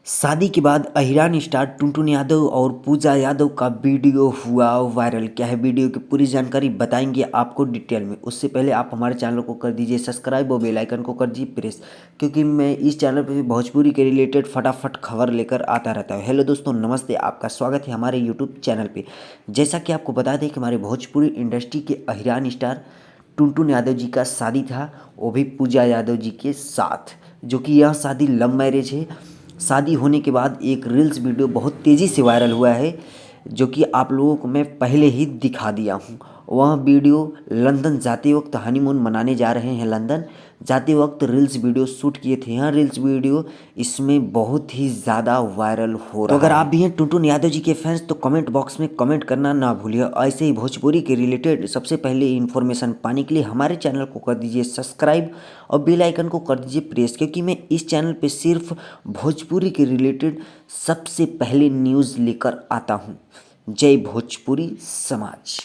शादी के बाद अहिरान स्टार टुनटुन यादव और पूजा यादव का वीडियो हुआ वायरल। क्या है वीडियो की पूरी जानकारी बताएंगे आपको डिटेल में। उससे पहले आप हमारे चैनल को कर दीजिए सब्सक्राइब और बेल आइकन को कर दीजिए प्रेस, क्योंकि मैं इस चैनल पे भोजपुरी के रिलेटेड फटाफट खबर लेकर आता रहता हूँ। हेलो दोस्तों, नमस्ते, आपका स्वागत है हमारे यूट्यूब चैनल पर। जैसा कि आपको बता दें कि हमारे भोजपुरी इंडस्ट्री के अहिरान स्टार टुनटुन यादव जी का शादी था, वो भी पूजा यादव जी के साथ, जो कि यह शादी लव मैरिज है। शादी होने के बाद एक रील्स वीडियो बहुत तेज़ी से वायरल हुआ है, जो कि आप लोगों को मैं पहले ही दिखा दिया हूँ। वह वीडियो लंदन जाते वक्त हनीमून मनाने जा रहे हैं, लंदन जाते वक्त रील्स वीडियो शूट किए थे। यह रील्स वीडियो इसमें बहुत ही ज़्यादा वायरल हो रहा है। तो अगर आप भी हैं टुनटुन यादव जी के फैंस तो कमेंट बॉक्स में कमेंट करना ना भूलिए। ऐसे ही भोजपुरी के रिलेटेड सबसे पहले इन्फॉर्मेशन पाने के लिए हमारे चैनल को कर दीजिए सब्सक्राइब और बेल आइकन को कर दीजिए प्रेस, क्योंकि मैं इस चैनल पे सिर्फ भोजपुरी के रिलेटेड सबसे पहले न्यूज़ लेकर आता हूँ। जय भोजपुरी समाज।